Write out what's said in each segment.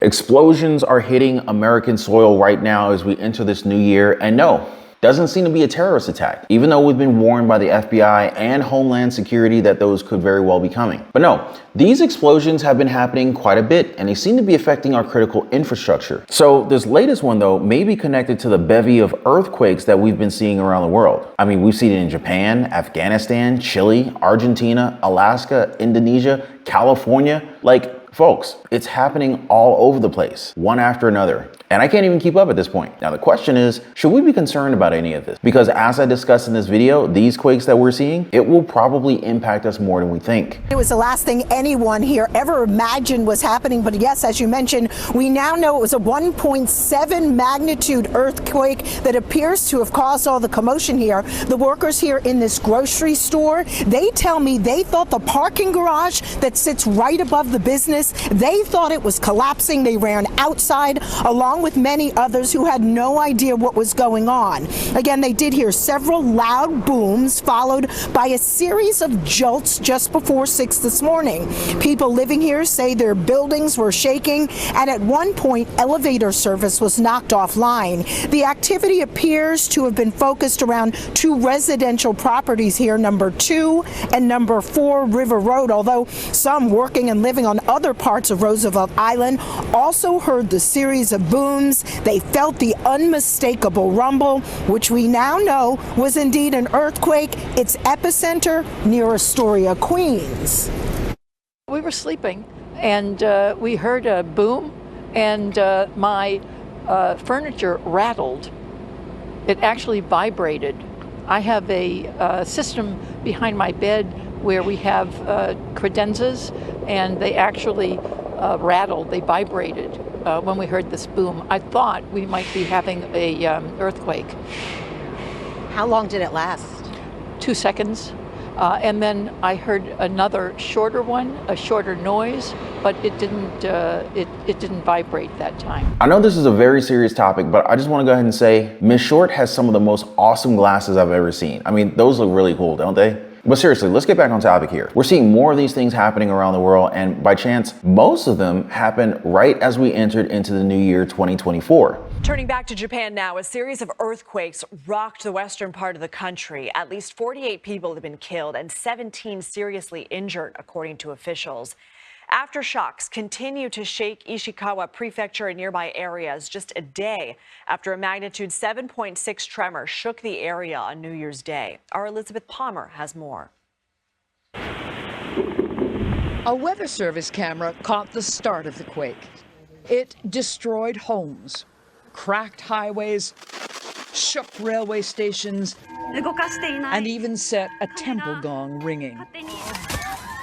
Explosions are hitting American soil right now as we enter this new year, and no, doesn't seem to be a terrorist attack, even though we've been warned by the FBI and Homeland Security that those could very well be coming. But no, these explosions have been happening quite a bit, and they seem to be affecting our critical infrastructure. So this latest one, though, may be connected to the bevy of earthquakes that we've been seeing around the world. I mean, we've seen it in Japan, Afghanistan, Chile, Argentina, Alaska, Indonesia, California. Folks, it's happening all over the place, one after another. And I can't even keep up at this point. Now the question is, should we be concerned about any of this? Because as I discussed in this video, these quakes that we're seeing, it will probably impact us more than we think. It was the last thing anyone here ever imagined was happening. But yes, as you mentioned, we now know it was a 1.7 magnitude earthquake that appears to have caused all the commotion here. The workers here in this grocery store, they tell me they thought the parking garage that sits right above the business, they thought it was collapsing. They ran outside along with many others who had no idea what was going on. Again, they did hear several loud booms followed by a series of jolts just before 6 this morning. People living here say their buildings were shaking, and at one point, elevator service was knocked offline. The activity appears to have been focused around two residential properties here, number 2 and number 4 River Road, although some working and living on other parts of Roosevelt Island also heard the series of booms. They felt the unmistakable rumble, which we now know was indeed an earthquake, its epicenter near Astoria, Queens. We were sleeping and we heard a boom, and my furniture rattled. It actually vibrated. I have a system behind my bed where we have credenzas, and they actually rattled, they vibrated when we heard this boom. I thought we might be having a earthquake. How long did it last? 2 seconds. And then I heard another shorter one, a shorter noise, but it didn't vibrate that time. I know this is a very serious topic, but I just want to go ahead and say Miss Short has some of the most awesome glasses I've ever seen. I mean, those look really cool, don't they? But seriously, let's get back on topic here. We're seeing more of these things happening around the world, and by chance, most of them happened right as we entered into the new year 2024. Turning back to Japan now, a series of earthquakes rocked the western part of the country. At least 48 people have been killed and 17 seriously injured, according to officials. Aftershocks continue to shake Ishikawa Prefecture and nearby areas just a day after a magnitude 7.6 tremor shook the area on New Year's Day. Our Elizabeth Palmer has more. A Weather Service camera caught the start of the quake. It destroyed homes, cracked highways, shook railway stations, and even set a temple gong ringing.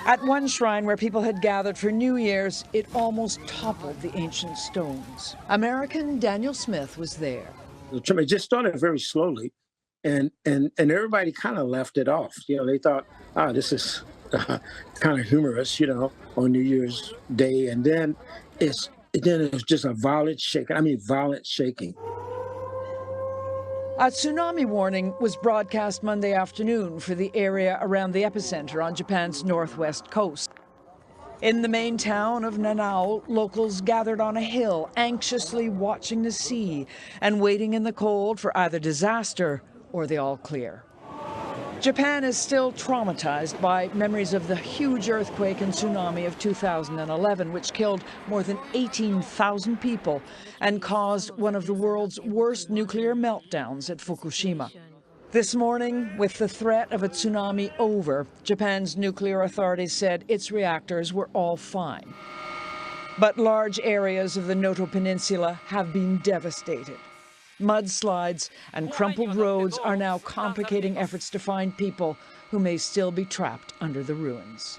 At one shrine where people had gathered for New Year's, it almost toppled the ancient stones. American Daniel Smith was there. It just started very slowly, and everybody kind of left it off. You know, they thought, this is kind of humorous, you know, on New Year's Day, and then it was just a violent shaking. I mean, violent shaking. A tsunami warning was broadcast Monday afternoon for the area around the epicenter on Japan's northwest coast. In the main town of Nanao, locals gathered on a hill, anxiously watching the sea and waiting in the cold for either disaster or the all clear. Japan is still traumatized by memories of the huge earthquake and tsunami of 2011, which killed more than 18,000 people and caused one of the world's worst nuclear meltdowns at Fukushima. This morning, with the threat of a tsunami over, Japan's nuclear authorities said its reactors were all fine. But large areas of the Noto Peninsula have been devastated. Mudslides and crumpled roads are now complicating efforts to find people who may still be trapped under the ruins.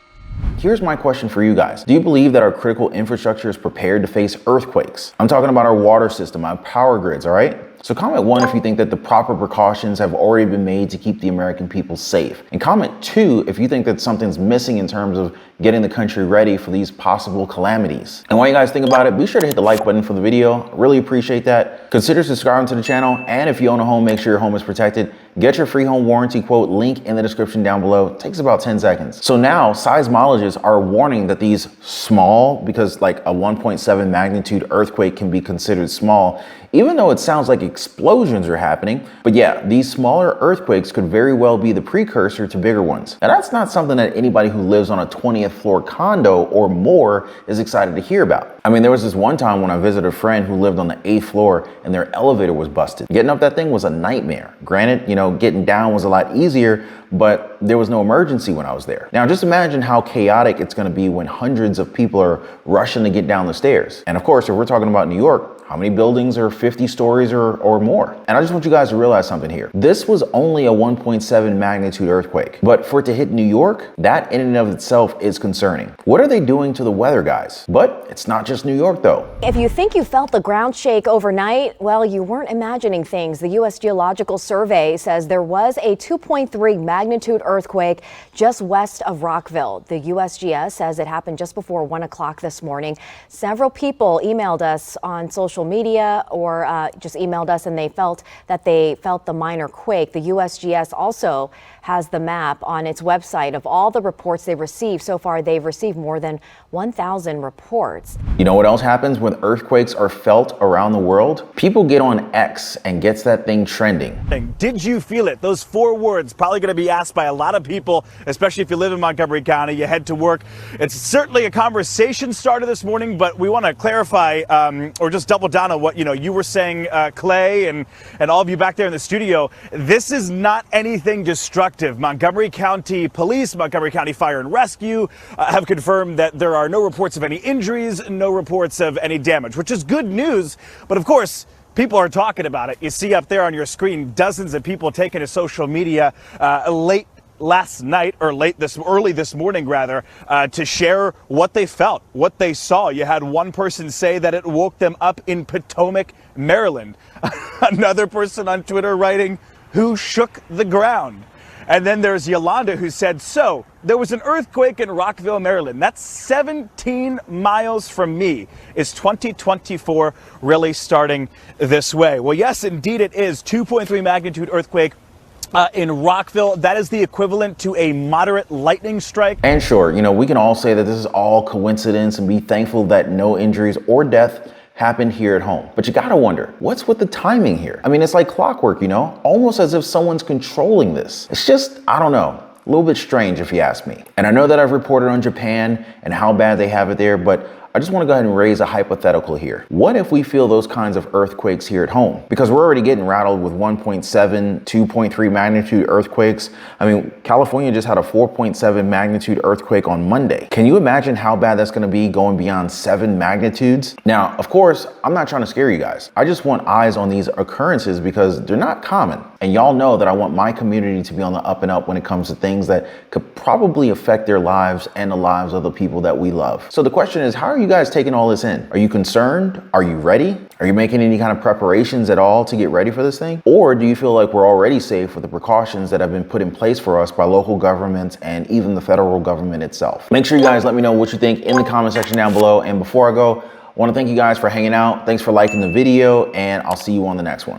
Here's my question for you guys. Do you believe that our critical infrastructure is prepared to face earthquakes? I'm talking about our water system, our power grids, all right? So comment 1 if you think that the proper precautions have already been made to keep the American people safe. And comment 2 if you think that something's missing in terms of getting the country ready for these possible calamities. And while you guys think about it, be sure to hit the like button for the video. Really appreciate that. Consider subscribing to the channel. And if you own a home, make sure your home is protected. Get your free home warranty quote link in the description down below. It takes about 10 seconds. So now seismologists are warning that these small, because like a 1.7 magnitude earthquake can be considered small, even though it sounds like explosions are happening. But yeah, these smaller earthquakes could very well be the precursor to bigger ones. Now that's not something that anybody who lives on a 20th floor condo or more is excited to hear about. I mean, there was this one time when I visited a friend who lived on the 8th floor and their elevator was busted. Getting up that thing was a nightmare. Granted, you know, getting down was a lot easier, but there was no emergency when I was there. Now just imagine how chaotic it's gonna be when hundreds of people are rushing to get down the stairs. And of course, if we're talking about New York, how many buildings are 50 stories or more? And I just want you guys to realize something here. This was only a 1.7 magnitude earthquake, but for it to hit New York, that in and of itself is concerning. What are they doing to the weather, guys? But it's not just New York though. If you think you felt the ground shake overnight, well, you weren't imagining things. The U.S. Geological Survey says there was a 2.3 magnitude earthquake just west of Rockville. The USGS says it happened just before 1 o'clock this morning. Several people emailed us on social media or just emailed us, and they felt the minor quake. The USGS also has the map on its website of all the reports they received. So far, they've received more than 1,000 reports. You know what else happens when earthquakes are felt around the world? People get on X and gets that thing trending. Did you feel it? Those 4 words probably going to be asked by a lot of people, especially if you live in Montgomery County, you head to work. It's certainly a conversation started this morning, but we want to clarify or just double down on what you were saying, Clay, and all of you back there in the studio. This is not anything destructive. Montgomery County Police, Montgomery County Fire and Rescue have confirmed that there are no reports of any injuries, no reports of any damage, which is good news. But of course, people are talking about it. You see up there on your screen dozens of people taking to social media early this morning rather, to share what they felt, what they saw. You had one person say that it woke them up in Potomac, Maryland. Another person on Twitter writing, "Who shook the ground?" And then there's Yolanda who said, "So there was an earthquake in Rockville, Maryland. That's 17 miles from me. Is 2024 really starting this way?" Well, yes, indeed it is. 2.3 magnitude earthquake in Rockville. That is the equivalent to a moderate lightning strike. And sure, we can all say that this is all coincidence and be thankful that no injuries or death happened here at home. But you gotta wonder, what's with the timing here? I mean, it's like clockwork, almost as if someone's controlling this. It's just, I don't know, a little bit strange if you ask me. And I know that I've reported on Japan and how bad they have it there, but I just want to go ahead and raise a hypothetical here. What if we feel those kinds of earthquakes here at home? Because we're already getting rattled with 1.7, 2.3 magnitude earthquakes. I mean, California just had a 4.7 magnitude earthquake on Monday. Can you imagine how bad that's going to be going beyond 7 magnitudes? Now, of course, I'm not trying to scare you guys. I just want eyes on these occurrences because they're not common. And y'all know that I want my community to be on the up and up when it comes to things that could probably affect their lives and the lives of the people that we love. So the question is, how are you guys taking all this in? Are you concerned? Are you ready? Are you making any kind of preparations at all to get ready for this thing? Or do you feel like we're already safe with the precautions that have been put in place for us by local governments and even the federal government itself? Make sure you guys let me know what you think in the comment section down below. And before I go, I want to thank you guys for hanging out. Thanks for liking the video, and I'll see you on the next one.